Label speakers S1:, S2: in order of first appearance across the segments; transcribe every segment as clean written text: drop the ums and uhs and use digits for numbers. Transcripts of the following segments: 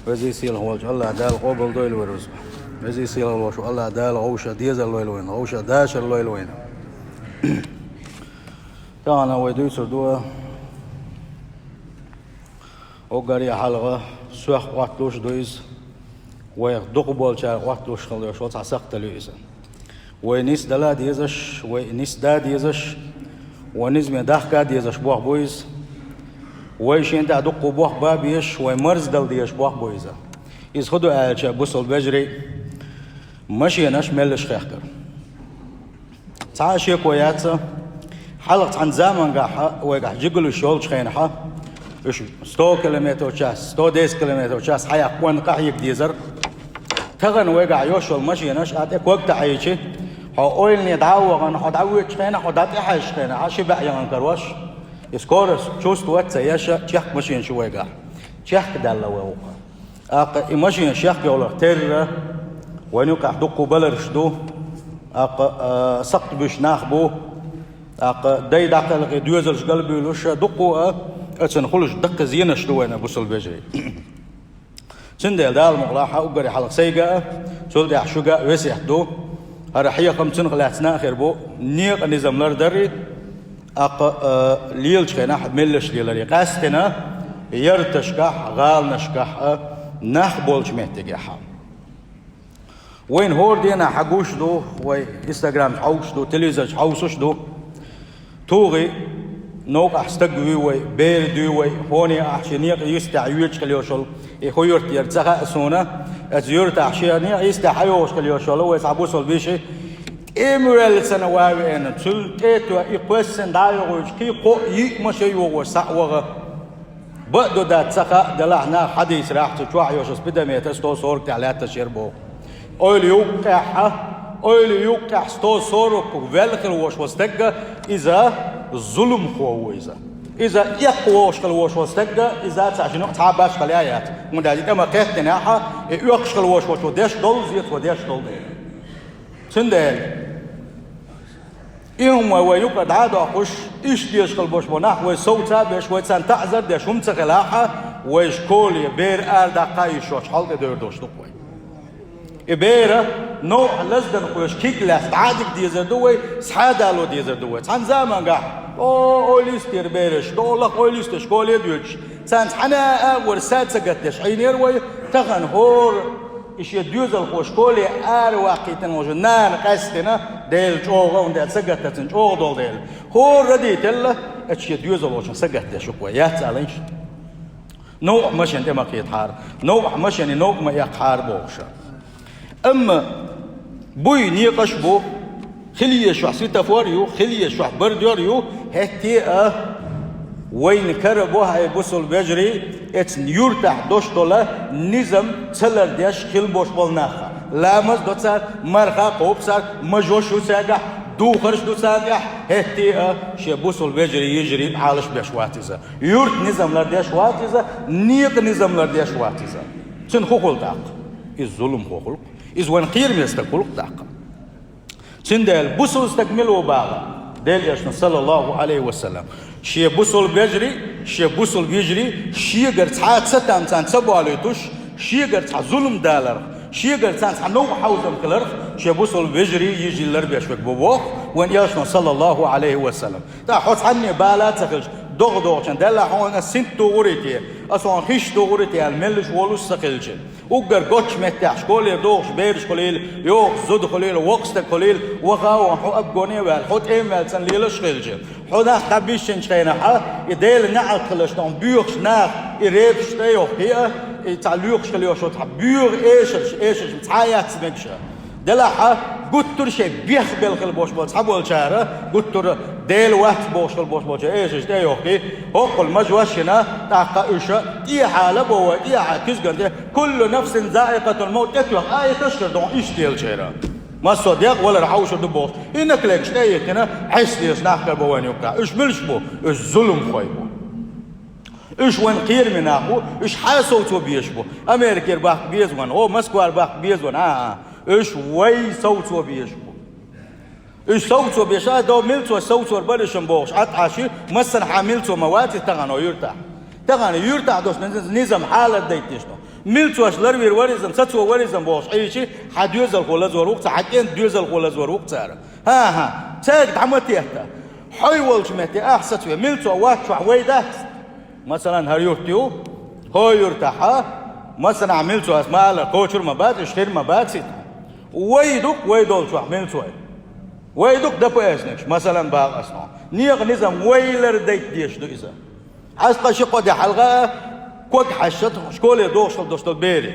S1: وزي سيل هو الله دال قبل دويل ورز وزي سيل هو شو الله دال غوشة ديزل لويل وين غوشة داشر لويل وين تانا ويدوسر دوا وقري حلقة سوخ قطوش دويز ويخدق بالشار قطوش خليه شو تعسقت ليزن ونيس دلا ديزش ونيس دا ديزش ونزم دحكا ديزش بوح بويز ويشين دا دق بوح بابيش ومرز دل ديش بوح بويزا إذ خدوا آلشا بوصل بجري ماشي ناش ملش خيخكر تعاشي كوياتسا حلقت عن زمن قاحة ويقح جيقلو الشغل شخينحة إيش 100 كيلومتر وشاس 110 كيلومتر وشاس حيا قوان قاح يقديزر تغن ويقع يوشل ماشي ناش آتك وقت عايشي حاولني دعوة حد عوّد شخينة حد عتيح شخينة عشي بقى ينكروش إسكورس شوست وقت ياشا شيخ ماشي شو ويقع شيخ دالله ويوقع ماشي شيخ يقول تير ونوقع دقو بلرش دو سقط بش ناخبو داي داخل دوزلش قلبي لوش دقو اتسن خلش دق زينش دو انا بوصل بجري سندل دال مغلاحه وقري حلق سيقا سولدي حشوقا ويسيح دو هرحيه 50 غلاتنا اخر بو نيق نظام لردري ليلش كنا ملش ليلري قاستنا يرتشكح غال نشكح نخبولش محتاجها وين هور دينا حقوش دو وي انستغرام حوش دو تلفزيون حوسش دو توغي نوق احستقوي وي بير دو وي هوني احشنيق يستعيوش كليوشل يخيرت يرتزغا سونا ازيرت احشياني يستحيوش كليوشل وي صابوسل بيشي امرال سنواوي ان تلتيتو يقسن دايوش كي قو يمشي يوغو ساوغا بدو دا تسخا دلحنا حديث راح تشوعيوش بدا ميتستو صورك على تشيربو أولي يوقع ستو صورك وفالك الوش وستجا إذا ظلم هو إذا يقوش الوش وستجا إذا تعشنو تعباش خليات من ذلك ما قيت ناحة يقش الوش وديش دول زيت وديش دول سندل يوم ويوقع عادة أخش إيش ديش الوش وناح وصوتا بيش ويتسان تعذر ديش هم تخلاحة ويش كولي بير أردا قايشوش حلقة دور دوش دقوي إبيرة نوع لزدن خوش كيكلاس عادك ديزر دوي سحادالو ديزر دوي تان زمان قاح أوليستير بيرش دولك أوليستش كولي ديوش تان حنا ورسات سقتش عينير وي تغن هور إيش يديوزل خوش كولي واقيتن وجنان قاستنا ديل جوغا وندال سقتتن جوغ دول ديل هور رديت الله إيش يديوزل وجن سقتش شكوى ياتسالينش نوع مشان تما قيتحار نوع مشان نوع ما يقحار بوشا أما بوي نيقش بو خليه شو حسيت فوريو خليه شو برديوريو هتي وين كربوها يبصل بجري ات يرتاح $2 نظام تسلر ديش خل بوش بالناخا لامز دوتسار مرخا قوبسار مجوشو ساقح دو خرش دو ساقح هتي شي بوصل بجري يجري حالش بشواتيزا يرت نظام لرديش واتيزا نيق نظام لرديش واتيزا سن خوخل داق الظلم خوخل إذ وين قير ميستقبلك داقة سندال بوصل استكملوا باغا ديل يشنا صلى الله عليه وسلم شي بوصل بيجري شي بوصل بيجري شي قرت حات ستام تان سبوا عليتوش شي قرت ظلم دالر شي قرت تان نو حوزم كلر شي بوصل بيجري يجي لربيش بك بوخ وين يشنا صلى الله عليه وسلم تا حط عني بالا تخرج دوغ چند دل هون سنت دوغوريتي اصلا خيش دوغوريتي الملش ولوس سقلج وقر قوش متاح شكولي دوغش بيرش قليل يوغ زود قليل وقست قليل وغاو حو ابغوني وال حط ايميل سن ليلش قلج حدا خبيشن شينا يديل نعل قلش دون بيوخش ناخ يريبش تيو هي يتعلوخش قليو شو تبيوغ ايش تعايات سمكشه دلها قطر شيء بيخ بالخل بوش بوش حبول شهره قطر ديل وقت بوش البوش بوش ايش ده يوكي هقول مجوشنا تعقى إشاء دي حالة بوا دي كيسجن كل نفس ذائقة الموت اتوق تشكر دون إيش ديل شهره ما صديق ولا رحوش دبوش إنك لك شيء كنا حس ديش نحكي بوان يوكا إيش ملش بو إيش ظلم خويبو إيش وين قير من أخو إيش حاسوتو بيشبو أمريكا باخ بيزون أو مسكو باخ بيزون إيش وي صوتو بيشبو إيش صوتو بيشا دو ملتو صوتو برشم بوش عطاشي مثلا حاملتو مواد تغنو يرتاح دوش نظام حالة ديتشتو ملتوش لروير ورزم ستو ورزم بوش عيشي حد يوزل خولا زور وقت حكين يوزل خولا زور وقت ها تاك عمتيهتا حيولش متي احسط ملتو واتشو ويدات مثلا هريوتيو هو يرتاح مثلا عملتو اسماء كوتشر مبات اشتر مبات ويدوك ويدول شو عملتو ويدوك دبو اسنكش مثلا باغ اسنو نيغ نظام ويلر ديت ديش دو إذا حسقا شقو دي حلقة كوك حشت شكولي دوشتل بيري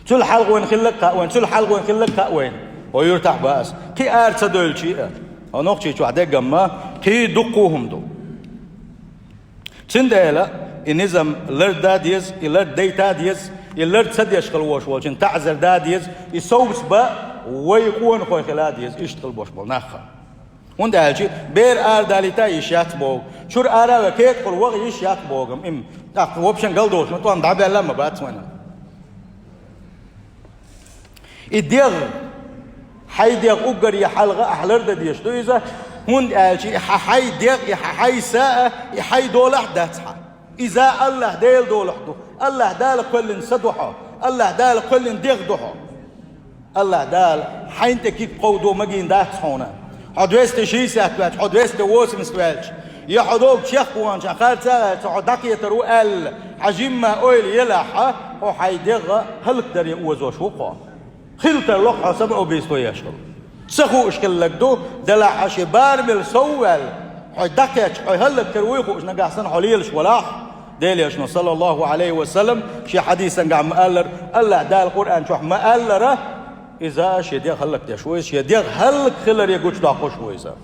S1: تل حلق وين خلق قاوين تل حلق وين خلق قاوين ويرتاح باس كي ارتا دول شيء ونوقتي شو عدي قما كي دقوهم دو تندالا النظام لرد داديز لرد ديتا ديز لرد سد يشغل وش والشن تعزر داديز يسوس با ويكون خوي خلاديز يشتغل بوش بول ناخا وند هالشي بير ار داليتا يشات بوغ شور ارا وكيت قل وغ يشات بوغم ام تاق وبشن قلدوش متوان دعبي لما بات وانا الديغ حي ديغ اوغر يحلغ احلر داديش دو اذا وند هالشي حي ديغ حي ساعه حي دولح داتها اذا الله ديل دولح دو الله دال كل سدوحه الله دال كل ديغ دوحه الله دال حين تكيك قودو مجين ده صونا حدوست شيء ساكت حدوست واسم سوالش يحدوك شيخ وانش خالته تعدك يترو ال حجم ما اويل يلح او حيدغ هل قدر يوزو شوقه خلت اللقحه سبعه بيستو يشغل سخو اشكل لك دو دلع شبار بالسوال حدك هل ترويقو اش نقاحسن حليلش ولاح ديلي اشنا صلى الله عليه وسلم شي حديثا قاع مقالر الله دا القران شو مقالره إذا شديق هلك تشويس شديق هلك خلر يقولش داقوش ويزا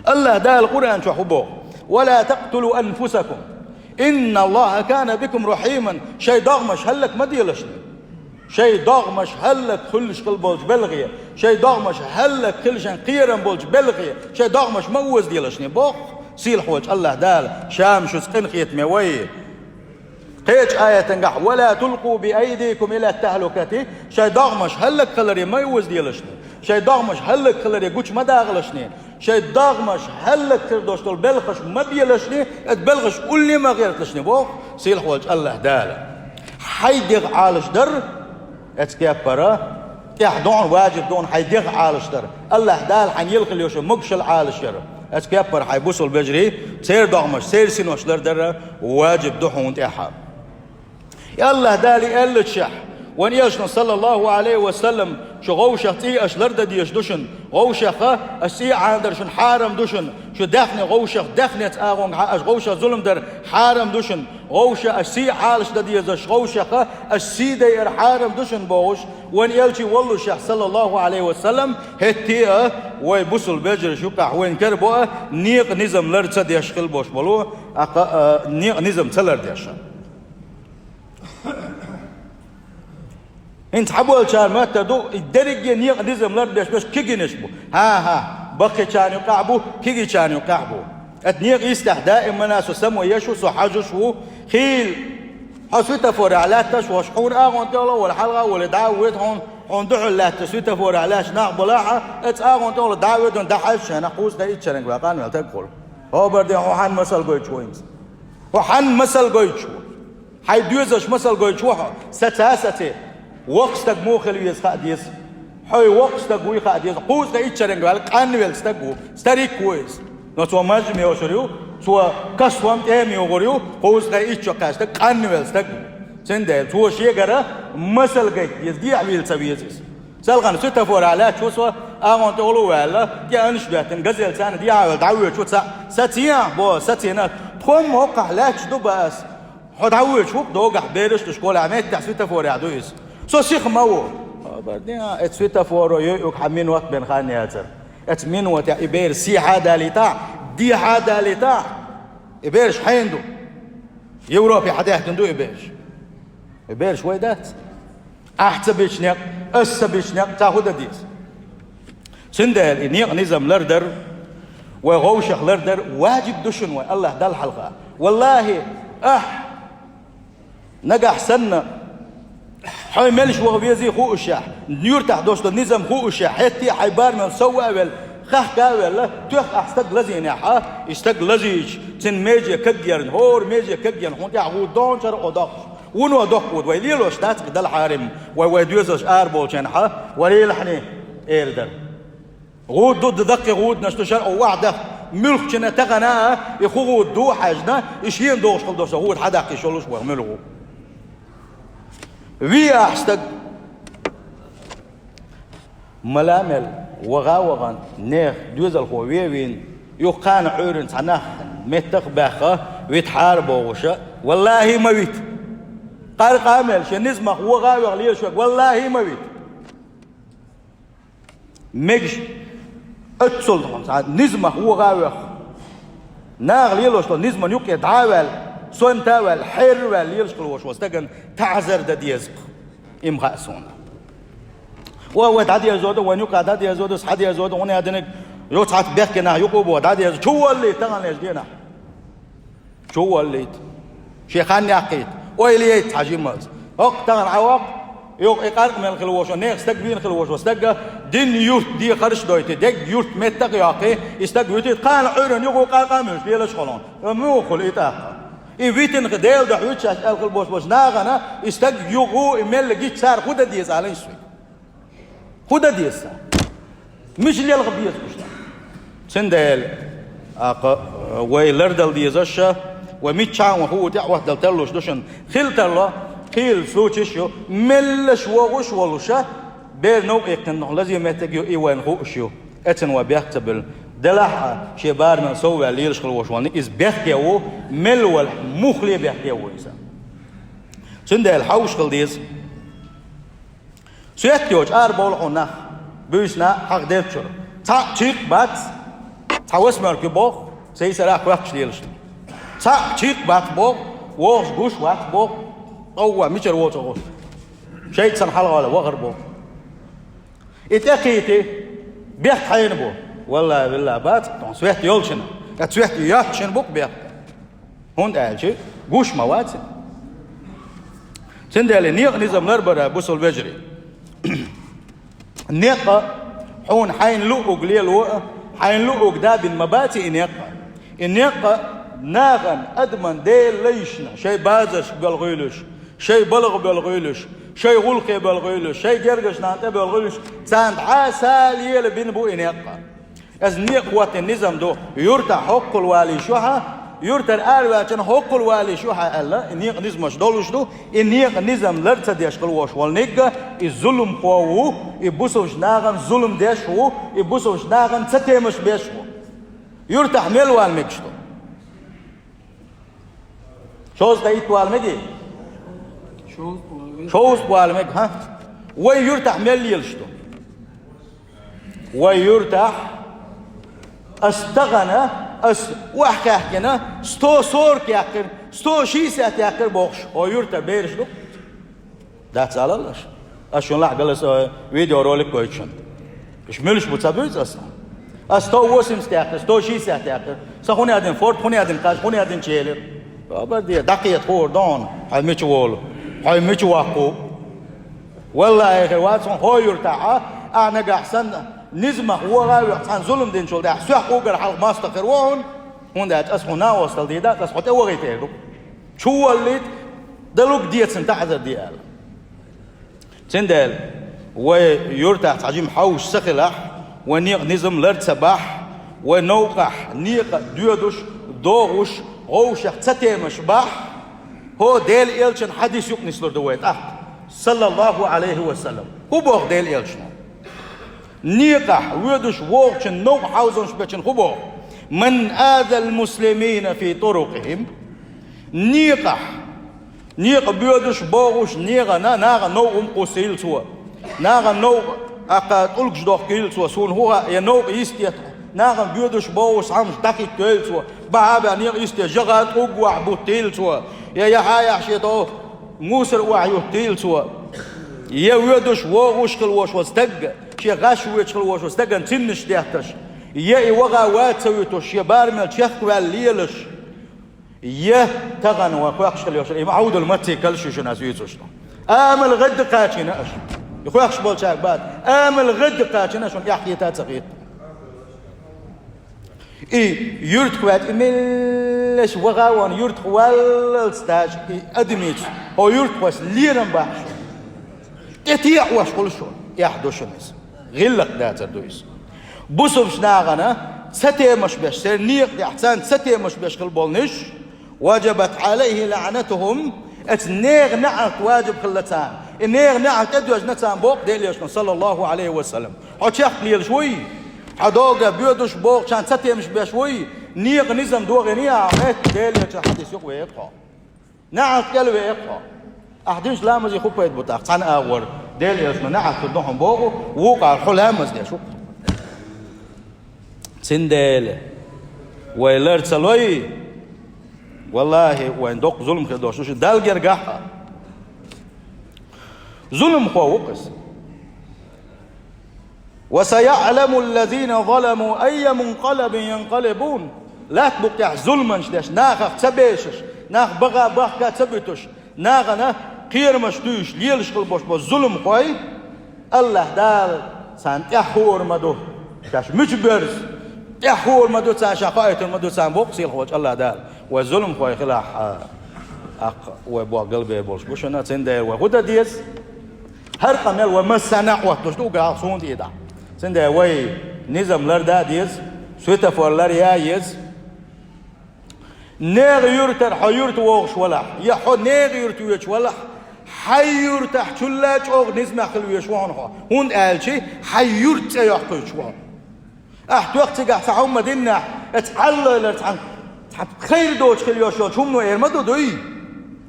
S1: الله دا القرآن شو حبوه ولا تقتلوا أنفسكم إن الله كان بكم رحيما شيء ضغمش هلك ما ديلشني شيء ضغمش هلك خلش قل بولج بلغية شيء ضغمش هلك خلشن قيرا بولج بلغية شيء ضغمش موز ديلشني بوخ سيل حوج الله دال شام شو سقن خيت مويه قيج آية تنقح ولا تلقوا بأيديكم إلى التهلكة شيء ضغمش هلك خلري ما يوز ديلشني شيء ضغمش هلك خلري قوش ما داغلشني شيء ضغمش هلك خردوش تول بلغش ما بيلشني اتبلغش قولي ما غيرتلشني بوخ سيل حوج الله دالا حيدغ عالش در اتكبرا يحضون واجب دون حيدغ عالش در الله دال حن يلقي اليوشو مقشل عالش ير اتكبر حيبوصل بجري سير ضغمش سير سينوش در واجب دحون تيحاب يا الله دالي قال شح وان يشنا صلى الله عليه وسلم شو غوشة تي اشلرد ديش دوشن غوشة خا اسي عندر شن حارم دوشن شو دفن غوشة دفنت اغون اش غوشة ظلم در حارم دوشن غوشة اسي عالش ديش غوشة خا اسي دير حارم دوشن بوش وان يلشي والله شح صلى الله عليه وسلم هتي ويبوسل بجر شو وين كربو نيق نظام لرد ديش خل بوش بلو نيق نظام تلر ديش انت حبول شار ما تدو الدرج نيق نظام لرد ديش بس كيجي نشبو ها بقي كان يقعبو كيجي كان يقعبو اتنيق يستح دائما ناس سمو يشو سو حاجو شو خيل حسويتا فور علاتش وشحور اغون تولو ولا حلقه ولا دعوت هون دعوا لا تسويتا فور علاش ناق بلاعه ات اغون تولو دعوت دحش انا قوس دا يتشرنج باقان ولا تقول هو بردي هو حن مسل قويت وينز هو حن مسل قويت حي دوزش مسل قويت ستاسته وقتك مو خليس قاديس حي وقتك وي قاديس قوس دا يتشرنج باقان ولا تقول ستريك كويس نتو ماجمي وشريو تو كسوام تيمي وغريو قوس دا يتشقاش قان ولا تقول سندل تو شيغرا مسل قيت يزدي عميل سبيزس سالغان سوتا فور على شو سوا اغون تقولوا ولا يا انش بيتن غزل سنه دي دعوه شو ساتيا بو ساتينا تخم موقع لا تشدو بس دعوه شو دوغ بيرش تشكول عميت تاع سوتا فور عدويس سو شيخ مو بعدين ات سوتا فور يوك حمين وقت بين خان ياتر ات مين وت ابير سي عاده لتاع دي عاده لتاع ابيرش حيندو يوروبي حدا يحتندو ابير شوي دات احتبش نق اسبش نق تاخذ ديس سندل نيق نظام لردر وغوشخ لردر واجب دشن الله ده الحلقه والله نجح سنه حي ملش وغبيزي خو الشاح نيرتاح دوش النظام خو الشاح هتي حيبار من سوى اول خخ كاول تخ احتق لزين حا استق لزيج تن ميجي كجيرن هور ميجي كجيرن هون يعود دون شر اوداق ونو دقود ويليلوش تاتك دل حارم ويدوزش اربول شنحه وليلحني ايردر غود ضد دق غود نشتشر او وعده ملك شنا تغنا يخو دو حاجنا يشين دوش خل دوش غود حداقي شلوش وملغو وي احستق ملامل وغاوغان نير دوزل خو وين يقان عورن صنخ متق باخه ويتحاربوا وشا والله ما ويت قال قامل شنزمخ هو غاوغ ليه شو والله ما ويت مجش اتصل نزمخ هو غاوغ ناغ ليه شو نزمن يوك يتعاول سون تاول حرول ليه شو واستجن تعذر دديزق ام خاسون وهو تعدي يزود ونيوك تعدي يزود صحدي يزود وني ادنك يوصعت بيحكينا يقوبوا تعدي يزود شو اللي تغن ليش دينا شو اللي شيخان يعقيد ويليت حجيمز اقتغن عواق يوق إقارق من الخلوش ونيخ استقبين الخلوش واستقى دين يورت دي خرش دويتي ديك يورت متق ياقي استقبيتي قال عيرن يقو قال قامش ليش خلون مو خل إتاقا إيفيتن غديل دحوتش الخلوش باش ناغنا استق يقو إميل جيت صار خدا ديز على يسوي خدا ديز مش اللي الغبيس بشتا سندل ويلردل ديزش وميتشان وهو تعوه دلتلوش دوشن خلتلا خيل سوتشيو ملش وغش ولوشا بير نو إقن لازم يتجيو إيوان خوشيو أتن وبيحتبل دلها شبار من سوى ليرش خلوشواني إز بيحكيو ملول مخلي بيحكيو إنسان سندل الحوش خلديز سيتيوش أربعة بيسنا حق ديتشر تيك بات تاوس مركبوخ سيسرا كواكش ليرش تيك بات بوخ ووش غوش وات بوخ أو ميشر ووتو شيء سنحل على وغربو إتأكيتي بيحت حين بو والله بالله بات سويت يولشنا سويت ياتشن بوك بيحت هون قال غوش موات سندالي نيق نظام نربرا بوصل بجري نيق حون حين لؤق ليل حين لؤق داب المباتي نيق ناغن أدمن ديل ليشنا شيء بازش بالغيلش شيء بلغ بالغيلش شيء غلقي بالغيلش شيء جرجش نانته بالغيلش ساند عسال يل بين بو إنيقا از نيق وقت النظام دو يرتا حق الوالي شوها يرتا الآلوة كان حق الوالي شوها ألا إنيق نظمش دولش دو إنيق نظام لرتا ديش قلوش والنيقا الظلم قوو يبوسوش ناغن ظلم ديش هو يبوسوش ناغن ستيمش بيش هو يرتا حمل والمكشتو شوز تايت والمكي شوز والمك ها ويرتاح ملي يلشتو ويرتاح استغنى وحكى حكينا ستو صورك ياكر ستو شيسات ياكر بوخش ويرتاح بيرشتو داتس على الله اشون لا جلس فيديو رولك كويتشن مش ملش بتصابيز اصلا استو وسم ستاكر ستو شيسات ياكر سخوني ادن فورت خوني ادن كاش خوني ادن تشيلر بدي دقيقة خور دون هاي ميتشوول هاي ميتشواقو والله يا اخي واتسون هو يرتاح انا احسن نزمه هو غاوي احسن ظلم دين شول ده سوق اوغر حق ما استقرون هون ده اسخنا وصل دي ده تسقط وغيتيرو شو وليت دلوك ديت سنتحذر ديال سندل ويرتاح تعجيم حوش سخلح ونيق نظم لرد سباح ونوقح نيق ديودش دوغش غوشخ تتيمش باح هو ديل إلشن حديث يقنس لردويت صلى الله عليه وسلم هو بوغ ديل إلشن نيقح ويدش ووغشن نوغ حوزن شبتشن هو بوغ من آذى المسلمين في طرقهم نيقح نيق بيودش بوغش نيغا ناغا نوغ قسيل سوا ناغا نوغ أقا تلقش دوغ كيل سوا سون هو ينوغ يستيت ناغا بيودش بوغش عمش داكي كيل سوا بعابا نيغ يستيت جغات أقوع بوتيل سوا يا حايا شيطو موسر وعيو تيل سوا يا ويدش ووش خلوش واستق شي غاش ويش خلوش واستق تنش ديحتش يا وغا واتسويتوش يا بارمل شيخ والليلش يا تغن وخوخش خليوش معود المتي كلش شنو اسويتوش امل غد قاتشنا اش يخوخش بولشاك بعد امل غد قاتشنا شنو يحكي تا صغير يرتقوات ملش وغاوان يرتقوال ستاج أدميت هو يرتقوس ليرن باش تتيع واش كل شو يحدث الناس غلق ذات الدويس بوسوف شناغنا ستي مش باش سرنيق يحسن ستي مش باش قلبولنش وجبت عليه لعنتهم اتنيغ نعت واجب خلتان النيغ نعت ادوج نتان بوق ديليش صلى الله عليه وسلم حتشيخ ليل شوي حدوغا بيودش بوق كان ستي مش باش شوي نيغ نزم دوغنيا عمت ديليش حديث يقوى يقع نعت قلبي يقع أحديش لامز يخوب بيت بطاق تان أغور ديليش نعت كدوهم بوغو ووقع الحلامز دي شوق سندل ويلر تسلوي والله وين دوق ظلم كدوش شو دال جرجها ظلم خوقس وسيعلم الذين ظلموا أي منقلب ينقلبون لا تبقى ظلما شداش ناخ تبيشش ناخ بغا بغا تبتش ناغنا قير مشتوش ليلش قلبوش بالظلم خوي الله دال سان يحور مدو كاش مجبرز يحور مدو سان شقايت مدو سان بوق سيل خوش الله دال والظلم خوي خلاح وبوا قلبي بولش بوشنا سندير وغدا ديس هر قمل ومسنا وقتش دوغا سون ديدا سندير وي نظام لردا ديس سويتا فورلار يا يس نيغ يرتر حيرت وغش ولا يحو نيغ يرت ويش ولا حيرت حشلاج اوغ نزم خلويش وانها هون قالشي حيرت يحكيش وان احت وقت قاعد تعوم مدينة اتحلل خير دوش خليوش شوم نو ايرمدو دوي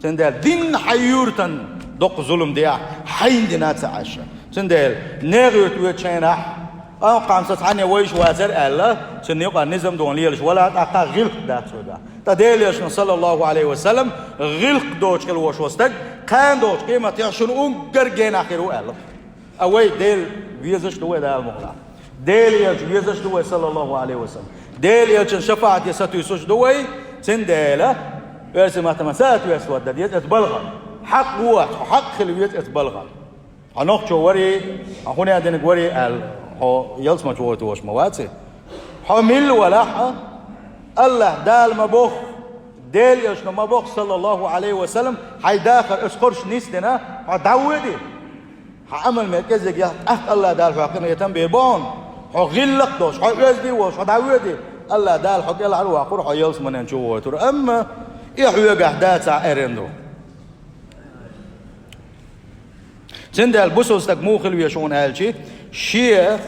S1: سندال دين حيرتن دوق ظلم ديا حين دينا تعشى سندال نيغ يرت ويشينا قام ستعني ويش وازر الله سنيقا نزم دون ليلش ولا تاقا غلق دات سودا تديليش صلى الله عليه وسلم غلق دوش كل وش وستك كان دوش قيمة يحشن قرقين آخره الله أوي ديل بيزش دوي ده المغلا ديل يلش بيزش دوي صلى الله عليه وسلم ديل يلش شفاعة يساتو يسوش دوي سنديلة يرسم احتماسات ويسود ديت اتبلغ حق واحد حق خلويت اتبلغ هنوخشو وري هنا عندنا وري هو يلسم جوات وش مواتي حمل ولا الله دال مبوخ ديل يشنو مبوخ صلى الله عليه وسلم حي داخل اسخرش نيستنا حدعودي حعمل مركزك يا الله دال حقنا يتم بيبون حغلق دوش حيزدي وش حدعودي الله دال حق يلا على واقر حيلس من جوات اما يحيى قحدات ارندو سندال بوسوستك موخل ويشون هالشي شيء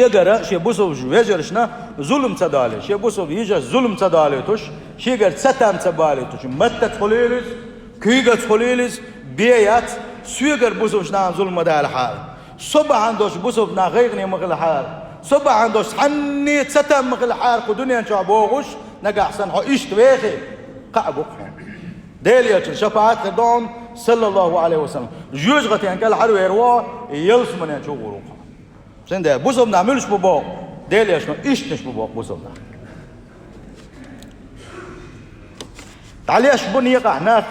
S1: قرأ شيء بوسوف ويجرشنا ظلم تدالي شيء بوسوف يجر ظلم تدالي توش شيء قرأ ستام تبالي توش متى تخليلس كيغا تخليلس بيات سويقر بوسوف شنا ظلم دال حال صبح عندوش بوسوف نا غيغني مغل حال صبح عندوش حني ستام مغل حال قدنيا شعبوغش نقع حسن حو إيش تويخي قعبوك ديليا شفاعات خدون صلى الله عليه وسلم جوج غتي انقال حلو يروا يلس من ينشو غروق سنده بوسوم نعملش ببوق ديليا شنو ايش نش ببوق بوسوم تعاليش بني يقع هناك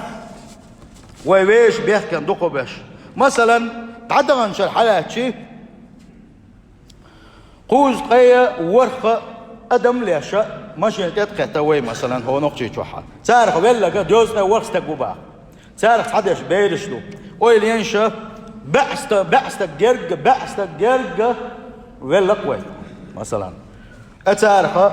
S1: ويش بيحكي ندقوا باش مثلا تعدى عن شرحلات شي قوز قيا ورخه ادم ليش ماشي تتقى توي مثلا هو نقطه جوحه تعرف ولا جوز ورخه بوبا تعرف حدش بيرشلو ويل ينشا بعستك جرج ولا قوي مثلا اتعرف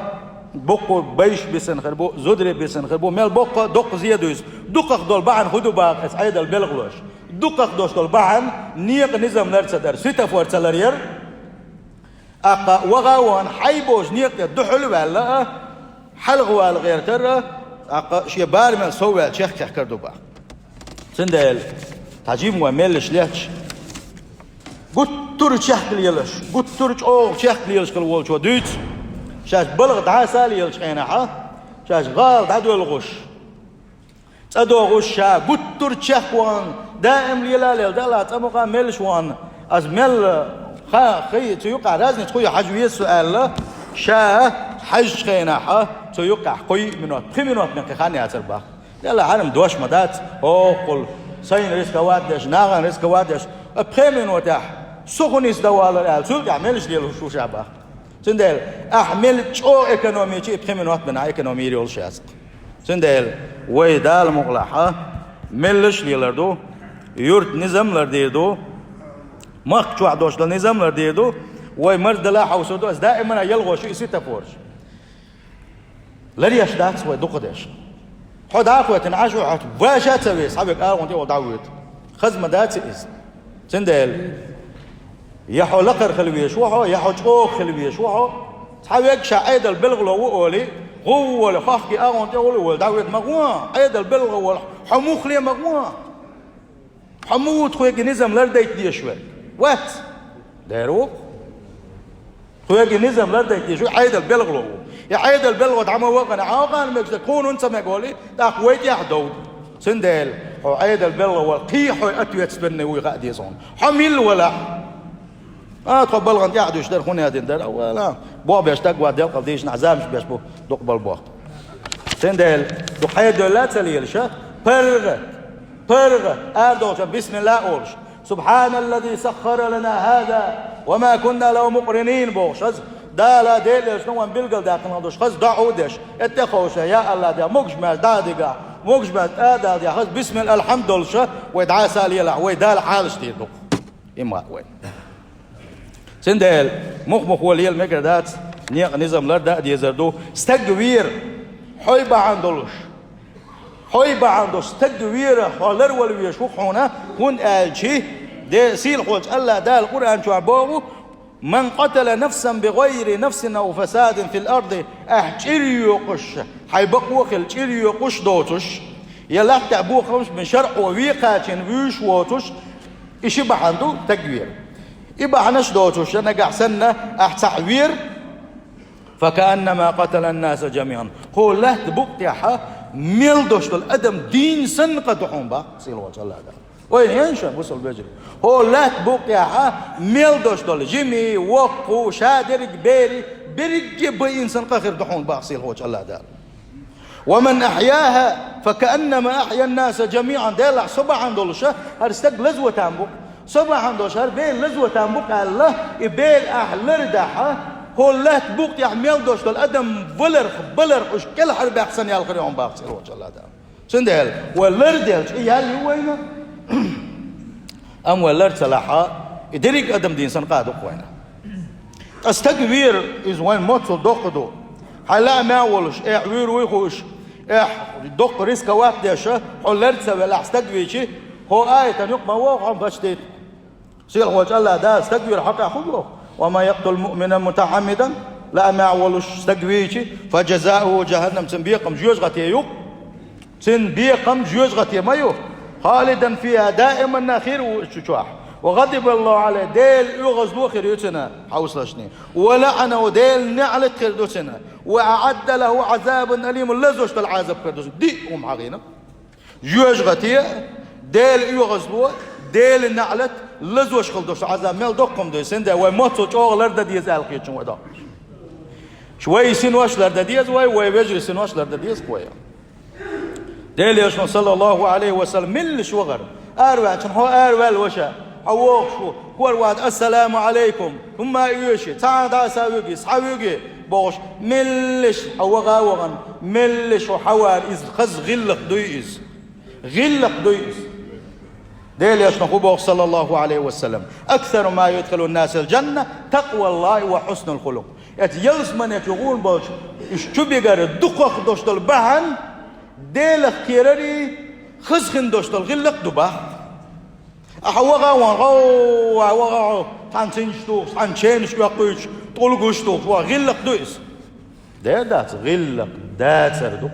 S1: بقو بيش بسن خربو زدري بسن خربو مال بقى دق زيادوس دقق دول بعن خدو باق اسعيد البلغلوش دقق دوش دول بعن نيق نظام نرسا در سيتا فورتسالرير اقا وغاوان حيبوش نيق دحل ولا حلغوا الغير ترى اقا شي بارمن سوى شيخ كردو باق سندل تعجيب وملش ليش قلت ترج شحك ليلش قلت ترج او شحك ليلش كل وول شو دوت شاش بلغ دعا سالي يلش خينا شاش غال دعو الغش تدو غش قلت ترج شحك وان دائم ليلال دلا تمقا ملش وان از مل خي تيوقع رازني تخوي حجويه السؤال شا حج خينا تيوقع خوي منوت خمينوت من خاني اتربا يلا عالم دوش مدات او قل سين ريسك وادش ناغن ريسك وادش ابخيمن وتاح سخنيس دوال الال سوق يعملش ديال شو شابه سندل أحمل شو إقتصادي شيء بخمنوات بنا إقتصادي ريول شاسق سندل ويدال مغلحة ملش ليلردو يورت نظام لرديدو مخ شو عدوش للنظام لرديدو ومرد لا حوسودو از دائما يلغو شو يسيتا فورش لريش داكس ودقدش حد عفوا تنعشوا حد واشا تسوي صحابك وانتي ودعوت خزمة داتس إز سندل يحو لقر خلويش وحو يحو جوخ خلويش وحو صحابك شعيد البلغلو وقولي هو اللي خاخكي وانتي ودعوت مغوان عيد البلغلو حموخ لي مغوان حمود خويك نظام لرديت دي شوي وات دايروك خويك نظام لرديت دي شوي عيد البلغلو يا عيد البلغة عم وقنا عاقان مكس كون انت ما قولي تا خويت يحدود سندل هو عيد البلغة والقيح اتويت سبني ويغادي يصون حميل ولا تقبل غنت يحدو يشتر خوني هادين دار ولا بو بيشتاق وادل قديش نعزامش باش بو تقبل بو سندل دو حيد لا تليلشا برغ أردوش بسم الله أولش سبحان الذي سخر لنا هذا وما كنا له مقرنين بوش دالا ديلش نوان بلغل داقنا دوش خز دعودش اتخوش يا الله دا مقجمش دادقا مقجمش آداد يا خز بسم الله الحمد لله ويدعا سالي لا ويدال حالش تيدوك إما وين سندل مخ ولي المقردات نظام لردا دي زردو استقوير حيبا عندلش حيبا عندوش تدويره حالر ولويش وخونه هون آلشي دي سيل خوش الله دا القرآن شو عبابو من قتل نفسا بغير نفس أو فساد في الأرض أحجريو قش حيبق وخل جريو قش دوتش يلا تعبو خمس من شرق وويقاتين ويش ووتش إشي بحندو تقوير إبا عنش دوتش أنا قحسنا أحتعوير فكأنما قتل الناس جميعا هو لا تبقى ميل دوشتل الأدم دين سن قدحون با سيل وجه الله ده وين ينشأ بوصل بجري هو لا تبقى ميل دوشتل جيمي وقو شادر كبيري برج بإنسان قخر دحون با سيل وجه الله ده ومن أحياها فكأنما أحيا الناس جميعا دلع صبح عندولشة هرستق لزوة تنبق صبح عندولشة بين لزوة تنبق الله بين أحلر دحا هو لا تبوق يحمل دوشت الأدم بلر وش كل حرب أحسن يا الخير يوم باقي روج الله ده سندل ولردل إيه اللي وينه أم ولرد سلاحة يدرك أدم دين سن قادو وينه استكبير إز وين موت دقدو حلا ما ولش وير ويخوش دق ريسك وقت ديشه ولرد سلا استكبير هو آية يقما وقع بشتيت سيل وجه الله ده استكبير حقا خذوه وما يقتل مؤمنا متعمدا لا ما ولش استكبير فجزاؤه جهنم سنبيقم جوز غتيو سنبيقم جوز غتي مايو خالدا فيها دائما ناخير وشواح وغضب الله على ديل يغزلو خيريتنا حوصلشني ولعنه ديل نعلت خيريتنا وأعد له عذابا أليم لزوجت العذاب خيريتنا دي عغينا جوج غتي ديل يغزلو ديل نعلت لزوج خلدوش عذاب مال دقم دو سنده وموتو چوغلردا ديز القيچن ودا شوي سنواش لردا ديز وي بيجري سنواش لردا ديز كويا ديل يشن صلى الله عليه وسلم ملش وغر أروع هو أروع وشا حووق شو كوروات السلام عليكم ثم يوشي تعال ساويجي صحويجي بوش ملش حوغا وغن ملش وحوار إز خز غلق دويز غلق دويز ديل يشنقوبه صلى الله عليه وسلم أكثر ما يدخل الناس الجنة تقوى الله وحسن الخلق يتيلس من يتقول بوش اشتبقر الدقق دوشتل بحن ديل اختيراري خزخن دوشتل غلق دبا أحوغا وغا تانسينشتوخ تانشينشتوخ طولقوشتوخ وغلق دويس ديل دات غلق دات سردوك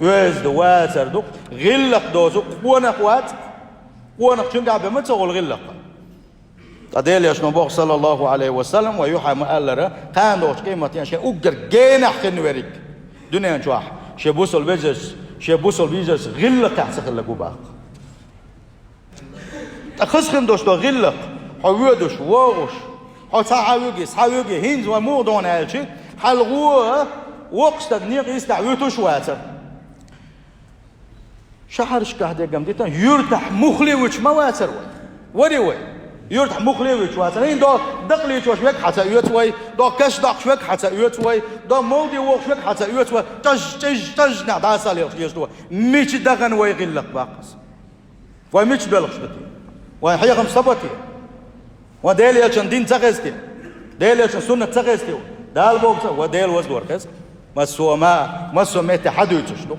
S1: ويز دوات سردوك غلق دوزوك ونقوات ونقشن قاعد بمتى والغلق تدل يشنبوه صلى الله عليه وسلم ويوحى مؤلرة كان دوش قيمة يعني شيء أقدر جينح خنوريك دنيا نشوح شبوسل بيجس غلق أحسن لك وباق تخص خندوش تو غلق حويدوش وغش حويجي هينز ومو دون هالشيء حلغوه وقت تدنيق يستعويتوش واتر شحرش كهده قمديتا يرتح مخلي وش ما واتر وري يرتح مخلي وشوات نين دو دقلي شوك حتى يوتوي دو كش دق شوك حتى يوتوي دو مولدي ووك شوك حتى يوتوي تج نعدا سالي يشتوا ميش دغن ويغلق باقص وميش دلق شتي وحيغم صبتي وديل يشن دين تغستي ديل يشن سنة تغستي دال بوكس وديل وزدور كس مسو ما تحدو تشدو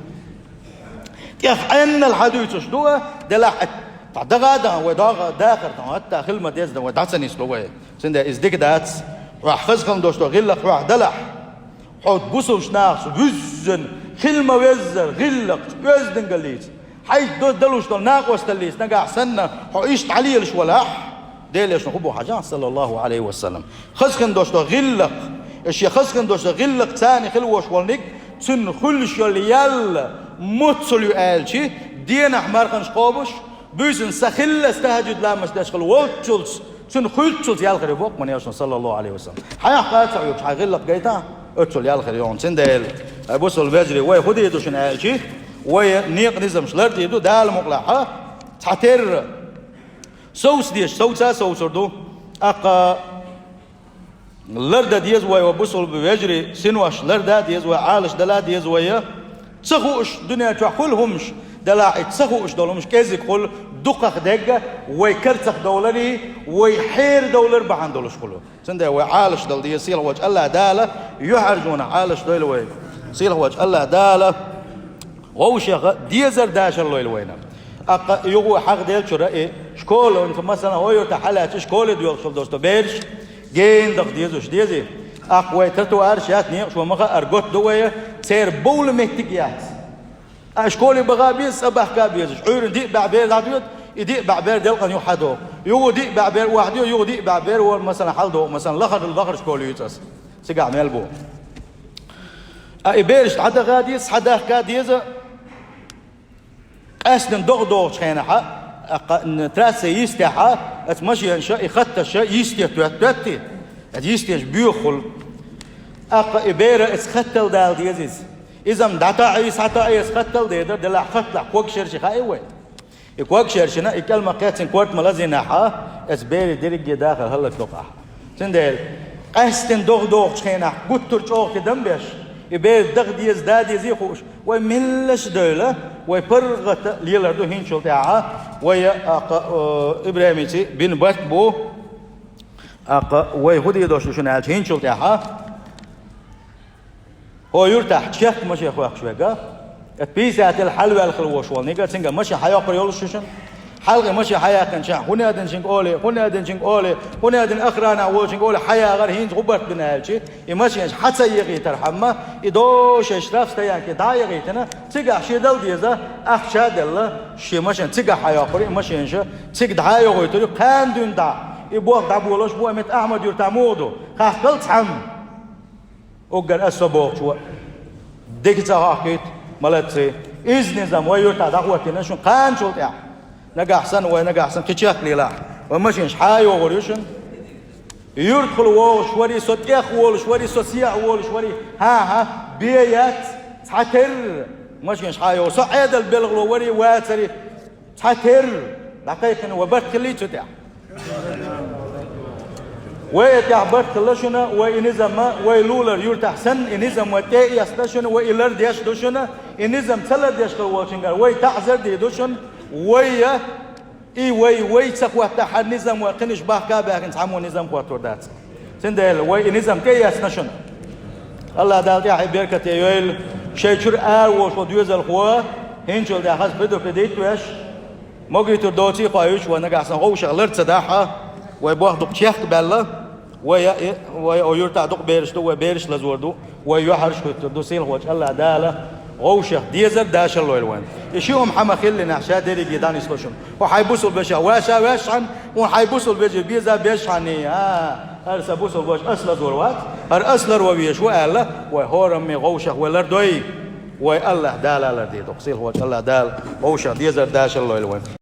S1: كيف أن الحدو تشدو دلع دغادا وداغ داخر حتى خلمة ديز ده ودعسني سلوه سنده ازدك دات راح خزخن دوشتو غلق راح دلح حوت بوسو شناخ وزن خلمة وزر غلق وزن قليس حيث دلوشتو ناقوس تليس نقع سنة حوشت علي الشولاح ديل يشنو خبو حاجان صلى الله عليه وسلم خزخن دوشتو غلق اشيا خزخن دوشتو غلق تاني خلوش والنك تن خلش يل متصل يقالشي دين احمر خنش قابش بيزن سخل استهجد لا مش داشخل وتشلس شن خلتشلس يالخري فوق من يشن صلى الله عليه وسلم حيا قاطع يوش حيغلق جيتا اتشل يالخري يون سندل بوصل الفجري وي خدي يدو شن الشي وي نيق نظم شلرت يدو دال مقلعها تحتر سوس ديش سوسا سوسردو اقا لردا ديز وي وبوصل بفجري سنوش لردا ديز وي عالش دلا ديز وي تسخوش دنيا تحكلهمش دلاعي تسخوش دولمش كيزي كل دقق دقة ويكرتخ دولري ويحير دولر بحان دولش كله سنده وعالش دول دي يصير وجه الله دالة يحرجون عالش دول وين يصير وجه الله دالة ووشيخ ديزر داش الله الوينه يقول حق ديل شرائي شكول انت مثلا هو يتحلى شكول ديول شل دوستو بيرش جين دق ديزوش ديزي اقوى ترتو ارشات نيق شو مخا ارغوت دويه سير بول مهتقيات اشكولي بغابيس ابح كابيس عور دي بعبير دعوت يدي بعبير دلقن يحدو يو دي بعبير واحد يو دي بعبير هو مثلا حلدو مثلا لخر البخر شكولي يتس سيقع ملبو ايبيرش حدا غاديس حدا كاديز اسن دغ شينها تراس يستحى اتمشي ان شاء يختش يستيتوتي يستيش بيخل اق ايبير اسختل دال ديزيز إذا داتا عيس حتى عيس ختل ده دلع ختل كوك شرش خايوه كوك شرشنا الكلمة قاتن كورت ملازينا حا اسبيري درجة داخل هلا تلقى سندل قاستن دوغ شخينا قطر شوق دمبش يبير دغ ديز دادي زي خوش وملش دولة ويبرغت ليلردو هين شلتها ويا إبراهيمتي بن باتبو ويهودي دوش شنو هين شلتها هو يرتاح شيخ مش يخوخ شوية البيسات الحلوة الخلوش والنيجا تنجا مش حياة قريول شوشن حلقة مش حياة كنشان هنا دن شنق أولي هنا دن شنق أولي هنا دن أخرانا أول شنق أولي حياة غير هين غبرت بنالشي يمشي حتى يغي ترحمه يدوش إشراف تيان كدا يغيتنا تيجا شيء دل ديزا أخشى دل شيء مش تيجا حياة قري مش ينشا تيجا دعاء يغيتري كان دون دع يبوق دعبولوش بو أمت أحمد يرتمودو خاف قلت حم أوجر أسبوع شو ديكتا هاكيت مالتي إذن زم ويرتا دعوتنا شو قان شو تاع نجح سن ونجح سن كتشاك ليلا وماشينش حاي وغريشن يدخل وول شوري صوت وول شوري سوسيا وول شوري ها بيات تحتر ماشينش حاي وصعد البلغ وري واتري تحتر دقيقة وبركلي تاع ويتعبر كلشنا وإنزم ويلولر يرتاح سن إنزم وتأي يستشن وإلر ديش دوشنا إنزم تلا ديش كواشنجر ويتعذر دي دوشن ويا وي تقوى تحت نظام وقنش بحكا بأكن تعمو نظام قواتور دات سندل وإنزم تأي يستشن الله دالت يا حبير كتيويل شيء وش وديوز الخوا هنشل ده خاص بدو بديت ويش موجيتور دوتي قايش ونقعسن غوش غلرت سداحة ويبوح دق شيخ بالله ويرتع دق بيرش دو وبيرش لزوردو ويحرش دو سيل وجه الله داله غوشه ديزر داش الله الوين يشيهم حما خلنا عشان ديري جدان يسلوشون وحيبوسوا البشا واشعن وحيبوسوا البيجي بيزا بيشعني هرس بوسوا البش اصل زوروات هر اصل وبيش وقال وهورم غوشه ولردوي والله دال على دي دق سيل وجه الله دال غوشه ديزر داش الله الوين